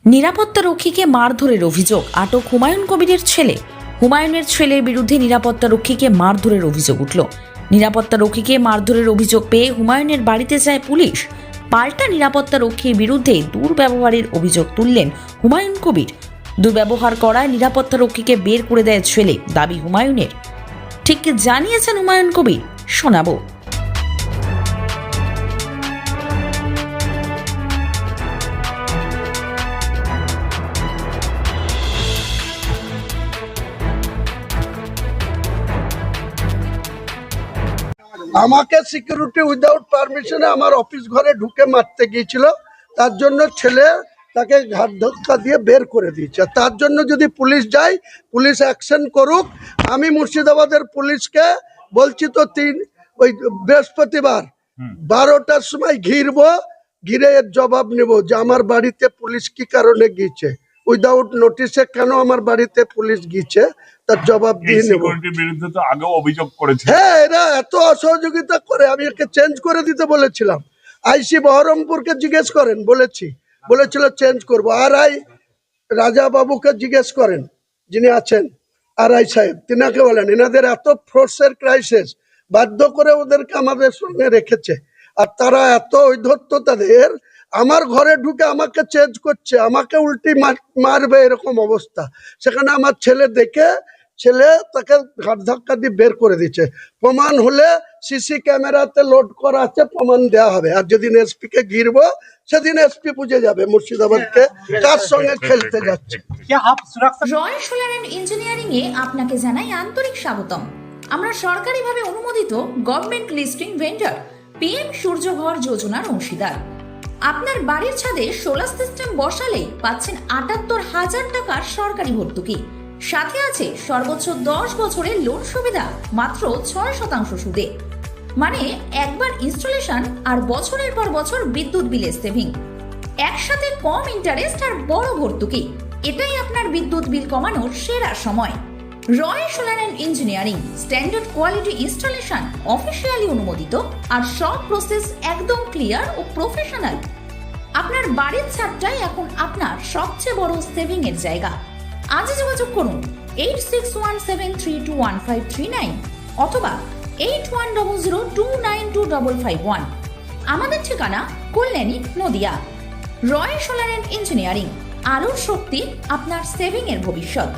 নিরাপত্তা রক্ষীকে মারধরের অভিযোগ, আটক হুমায়ুন কবিরের ছেলে। হুমায়ুনের ছেলের বিরুদ্ধে নিরাপত্তা রক্ষীকে মারধরের অভিযোগ উঠল। নিরাপত্তা রক্ষীকে মারধরের অভিযোগ পেয়ে হুমায়ুনের বাড়িতে যায় পুলিশ। পাল্টা নিরাপত্তা রক্ষীর বিরুদ্ধে দুর্ব্যবহারের অভিযোগ তুললেন হুমায়ুন কবির। দুর্ব্যবহার করায় নিরাপত্তা রক্ষীকে বের করে দেয় ছেলে, দাবি হুমায়ুনের। ঠিক জানিয়েছেন হুমায়ুন কবির, শোনাবো। আমাকে সিকিউরিটি উইদাউট পারমিশনে আমার অফিস ঘরে ঢুকে মারতে গিয়েছিল। তার জন্য ছেলে তাকে ঘাট ধাক্কা দিয়ে বের করে দিয়েছে। তার জন্য যদি পুলিশ যায়, পুলিশ অ্যাকশন করুক। আমি মুর্শিদাবাদের পুলিশকে বলছি তো ওই বৃহস্পতিবার 12টার সময় ঘিরে এর জবাব নেব যে আমার বাড়িতে পুলিশ কি কারণে গিয়েছে, উইদাউট নোটিশে কেন আমার বাড়িতে পুলিশ গিয়েছে, তার জবাব দিয়ে নেব। বিরুদ্ধে তো আগেও অভিযোগ করেছে। হ্যাঁ, এরা এত অসহযোগিতা করে। আমি একে চেঞ্জ করে দিতে বলেছিলাম। আইসি বহরমপুরকে জিজ্ঞেস করেন, বলেছিল চেঞ্জ করব। আই রাজা বাবুকে জিজ্ঞেস করেন, যিনি আছেন আই সাহেব, তিনাকে বলেন। এনাদের এত ফোর্সের ক্রাইসিস, বাধ্য করে ওদেরকে আমাদের সঙ্গে রেখেছে। আর তারা এত ঔদ্ধত্য তাদের, আমার ঘরে ঢুকে আমাকে চেঞ্জ করছে, আমাকে উল্টি মারবে এরকম অবস্থা। সেখানে আমার ছেলে তাকে ঘাট ধাক্কা দিয়ে বের করে দিচ্ছে। প্রমাণ হলে সিসি ক্যামেরাতে লোড করা আছে, প্রমাণ দেওয়া হবে। আর যেদিন এসপি কে ঘিরবো সেদিন এসপি বুঝে যাবে মুর্শিদাবাদকে কার সঙ্গে খেলতে যাচ্ছে। রয় সোলার অ্যান্ড ইঞ্জিনিয়ারিং এ আপনাকে জানাই আন্তরিক স্বাগতম। আমরা সরকারিভাবে অনুমোদিত গভর্নমেন্ট লিস্টিং ভেন্ডর PM সূর্যঘর যোজনার অংশীদার। আপনার বাড়ির ছাদে সোলার সিস্টেম বসালেই পাচ্ছেন ৭৮,০০০ টাকার সরকারি ভর্তুকি। সাথে আছে সর্বোচ্চ 10 বছরের লোন সুবিধা মাত্র 6% সুদে। মানে একবার ইনস্টলেশন আর বছরের পর বছর বিদ্যুৎ বিলের সেভিং, একসাথে কম ইন্টারেস্ট আর বড় ভর্তুকি। এটাই আপনার বিদ্যুৎ বিল কমানোর সেরা সময়। Roy solar and engineering, standard quality installation, officially অনুমোদিত, আর সব প্রসেস একদম ক্লিয়ার ও প্রফেশনাল। আপনার বাড়ির ছাদটাই এখন আপনার সবচেয়ে বড় সেভিং এর জায়গা। আজই যোগাযোগ করুন 8617321539 অথবা 8100292551। আমাদের ঠিকানা কল্যাণী, নদিয়া। রয় সোলার অ্যান্ড ইঞ্জিনিয়ারিং, আলোর শক্তি আপনার সেভিং এর ভবিষ্যৎ।